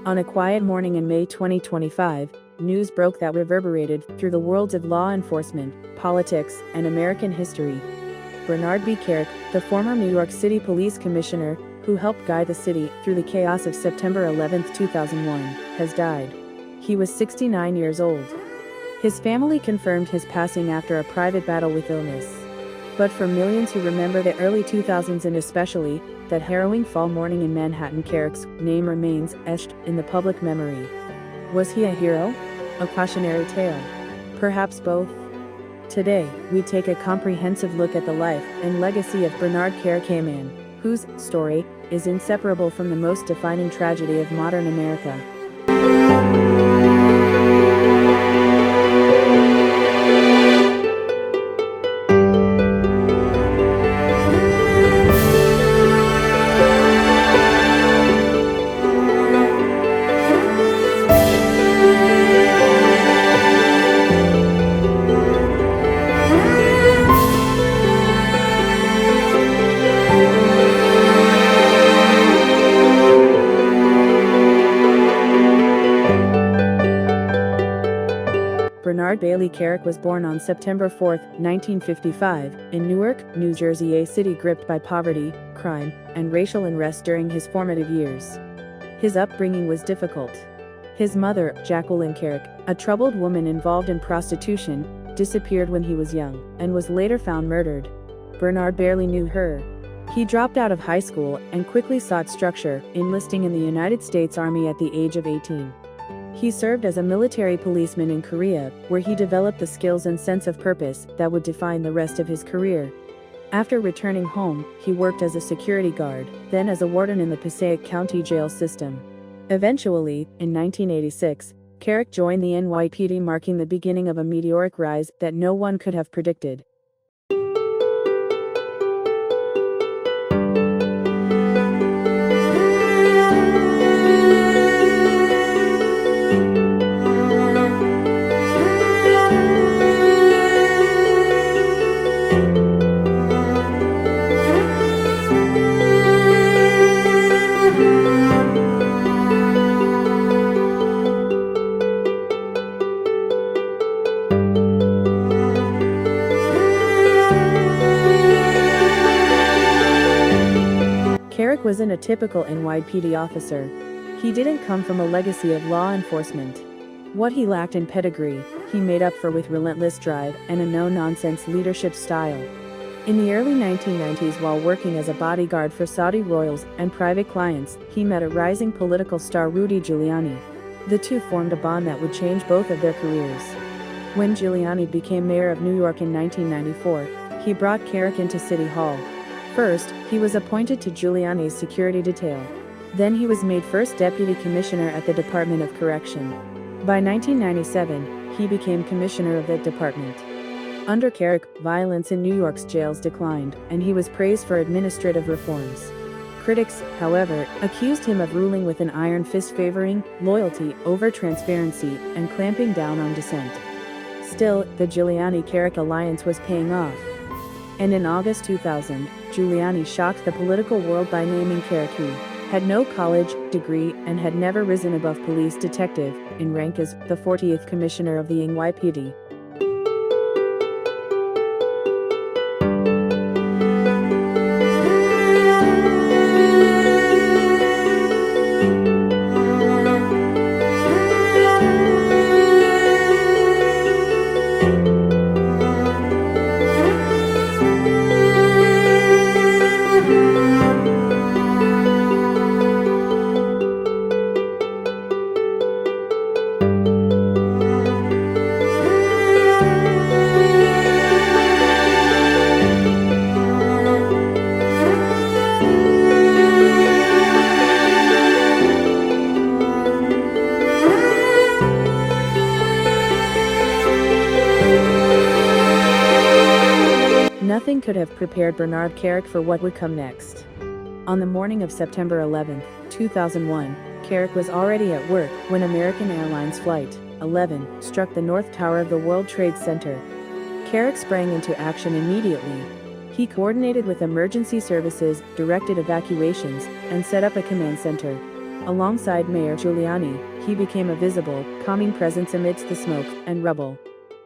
On a quiet morning in May 2025, news broke that reverberated through the worlds of law enforcement, politics, and American history. Bernard B. Kerik, the former New York City Police Commissioner, who helped guide the city through the chaos of September 11, 2001, has died. He was 69 years old. His family confirmed his passing after a private battle with illness. But for millions who remember the early 2000s and especially that harrowing fall morning in Manhattan, Kerik's name remains etched in the public memory. Was he a hero? A cautionary tale? Perhaps both? Today, we take a comprehensive look at the life and legacy of Bernard Kerik, a man whose story is inseparable from the most defining tragedy of modern America. Bernard Bailey Kerik was born on September 4, 1955, in Newark, New Jersey, a city gripped by poverty, crime, and racial unrest during his formative years. His upbringing was difficult. His mother, Jacqueline Kerik, a troubled woman involved in prostitution, disappeared when he was young, and was later found murdered. Bernard barely knew her. He dropped out of high school and quickly sought structure, enlisting in the United States Army at the age of 18. He served as a military policeman in Korea, where he developed the skills and sense of purpose that would define the rest of his career. After returning home, he worked as a security guard, then as a warden in the Passaic County jail system. Eventually, in 1986, Kerik joined the NYPD, marking the beginning of a meteoric rise that no one could have predicted. Kerik wasn't a typical NYPD officer. He didn't come from a legacy of law enforcement. What he lacked in pedigree, he made up for with relentless drive and a no-nonsense leadership style. In the early 1990s, while working as a bodyguard for Saudi royals and private clients, he met a rising political star, Rudy Giuliani. The two formed a bond that would change both of their careers. When Giuliani became mayor of New York in 1994, he brought Kerik into City Hall. First, he was appointed to Giuliani's security detail. Then he was made first deputy commissioner at the Department of Correction. By 1997, he became commissioner of that department. Under Kerik, violence in New York's jails declined, and he was praised for administrative reforms. Critics, however, accused him of ruling with an iron fist, favoring loyalty over transparency and clamping down on dissent. Still, the Giuliani-Kerik alliance was paying off. And in August 2000, Giuliani shocked the political world by naming Kerik, who had no college degree and had never risen above police detective in rank, as the 40th commissioner of the NYPD. Nothing could have prepared Bernard Kerik for what would come next. On the morning of September 11, 2001, Kerik was already at work when American Airlines Flight 11 struck the North Tower of the World Trade Center. Kerik sprang into action immediately. He coordinated with emergency services, directed evacuations, and set up a command center. Alongside Mayor Giuliani, he became a visible, calming presence amidst the smoke and rubble.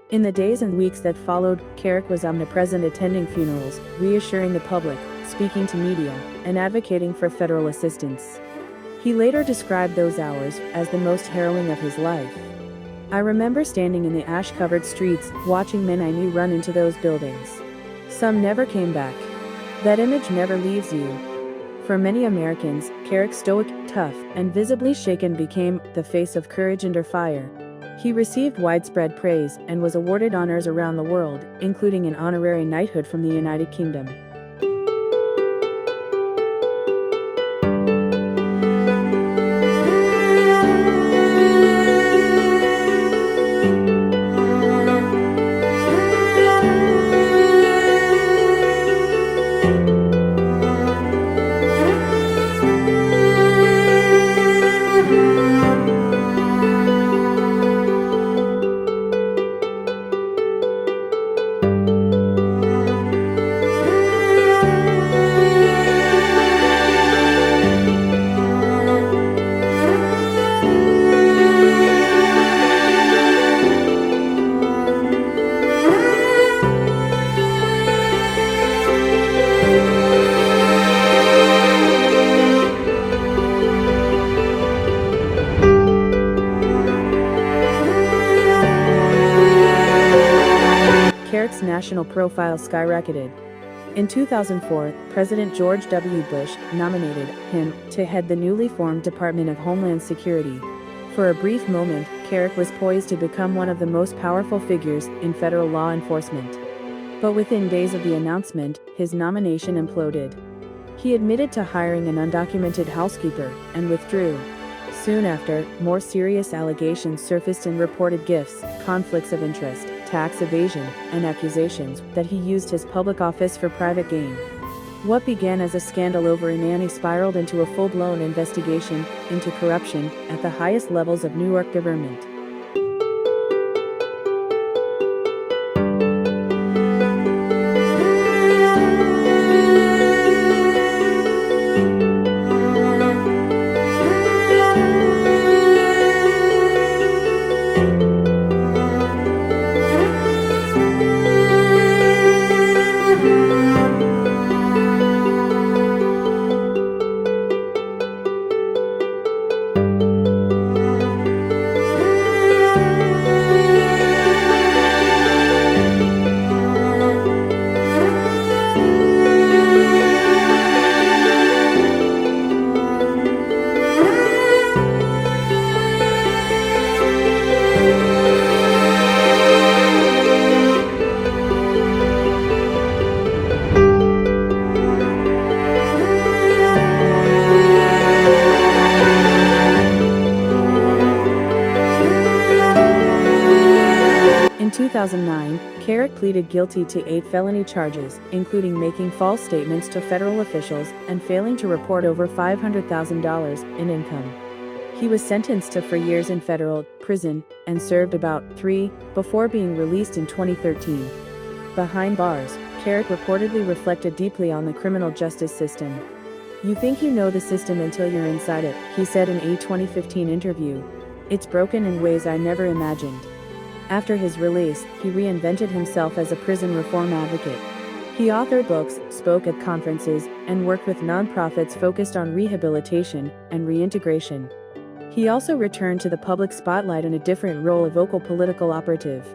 In the days and weeks that followed, Kerik was omnipresent, attending funerals, reassuring the public, speaking to media, and advocating for federal assistance. He later described those hours as the most harrowing of his life. "I remember standing in the ash-covered streets, watching men I knew run into those buildings. Some never came back. That image never leaves you." For many Americans, Kerik's stoic, tough, and visibly shaken became the face of courage under fire. He received widespread praise and was awarded honors around the world, including an honorary knighthood from the United Kingdom. Kerik's national profile skyrocketed. In 2004, President George W. Bush nominated him to head the newly formed Department of Homeland Security. For a brief moment, Kerik was poised to become one of the most powerful figures in federal law enforcement. But within days of the announcement, his nomination imploded. He admitted to hiring an undocumented housekeeper and withdrew. Soon after, more serious allegations surfaced in reported gifts, conflicts of interest, tax evasion, and accusations that he used his public office for private gain. What began as a scandal over a nanny spiraled into a full-blown investigation into corruption at the highest levels of New York government. In 2009, Kerik pleaded guilty to 8 felony charges, including making false statements to federal officials and failing to report over $500,000 in income. He was sentenced to 4 years in federal prison and served about 3 before being released in 2013. Behind bars, Kerik reportedly reflected deeply on the criminal justice system. "You think you know the system until you're inside it," he said in a 2015 interview. "It's broken in ways I never imagined." After his release, he reinvented himself as a prison reform advocate. He authored books, spoke at conferences, and worked with nonprofits focused on rehabilitation and reintegration. He also returned to the public spotlight in a different role, a vocal political operative.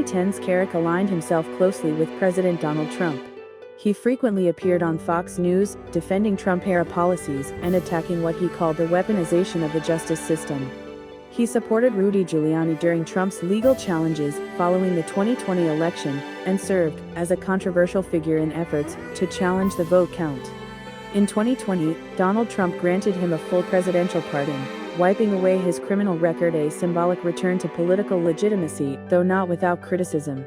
2010s, Kerik aligned himself closely with President Donald Trump. He frequently appeared on Fox News, defending Trump-era policies and attacking what he called the weaponization of the justice system. He supported Rudy Giuliani during Trump's legal challenges following the 2020 election and served as a controversial figure in efforts to challenge the vote count. In 2020, Donald Trump granted him a full presidential pardon, wiping away his criminal record, a symbolic return to political legitimacy, though not without criticism.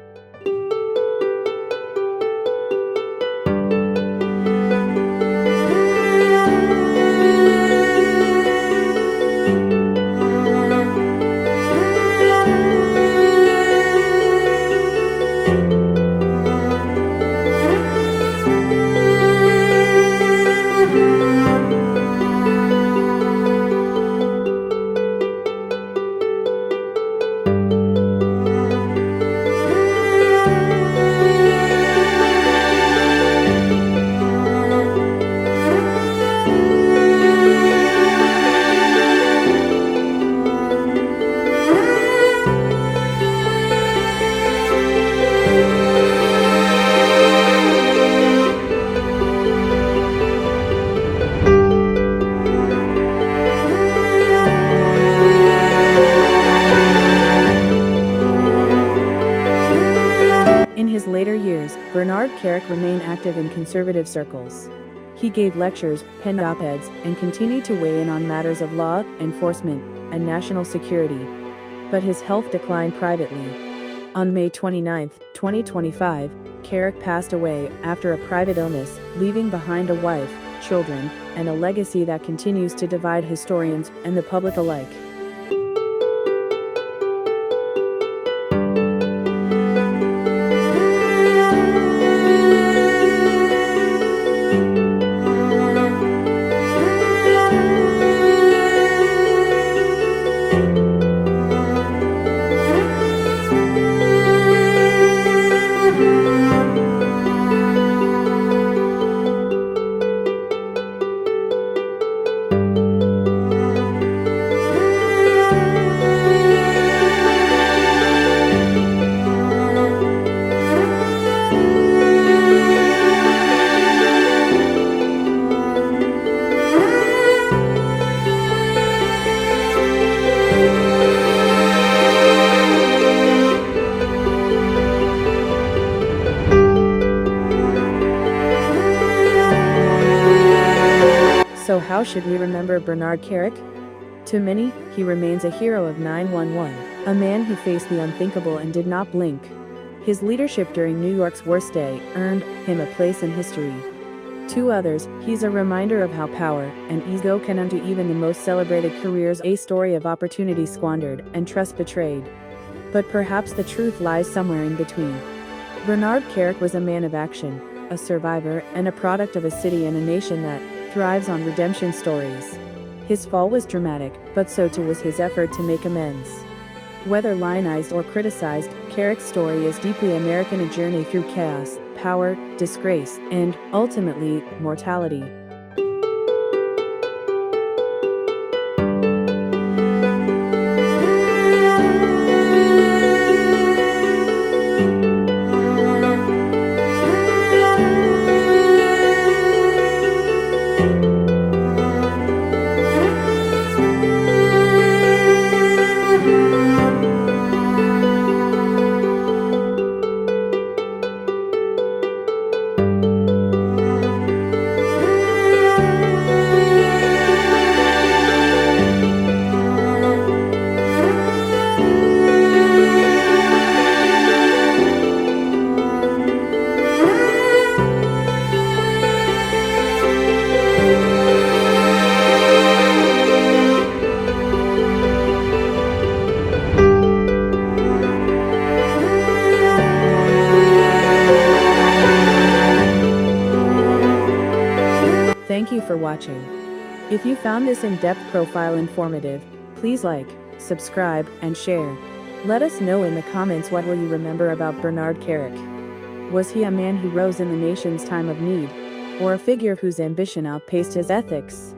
In his later years, Bernard Kerik remained active in conservative circles. He gave lectures, penned op-eds, and continued to weigh in on matters of law, enforcement, and national security. But his health declined privately. On May 29, 2025, Kerik passed away after a private illness, leaving behind a wife, children, and a legacy that continues to divide historians and the public alike. So how should we remember Bernard Kerik? To many, he remains a hero of 9/11, a man who faced the unthinkable and did not blink. His leadership during New York's worst day earned him a place in history. To others, he's a reminder of how power and ego can undo even the most celebrated careers, a story of opportunity squandered and trust betrayed. But perhaps the truth lies somewhere in between. Bernard Kerik was a man of action, a survivor, and a product of a city and a nation that thrives on redemption stories. His fall was dramatic, but so too was his effort to make amends. Whether lionized or criticized, Kerik's story is deeply American, a journey through chaos, power, disgrace, and, ultimately, mortality. Thank you for watching. If you found this in-depth profile informative, please like, subscribe, and share. Let us know in the comments, what will you remember about Bernard Kerik? Was he a man who rose in the nation's time of need, or a figure whose ambition outpaced his ethics?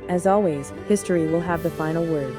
As always, history will have the final word.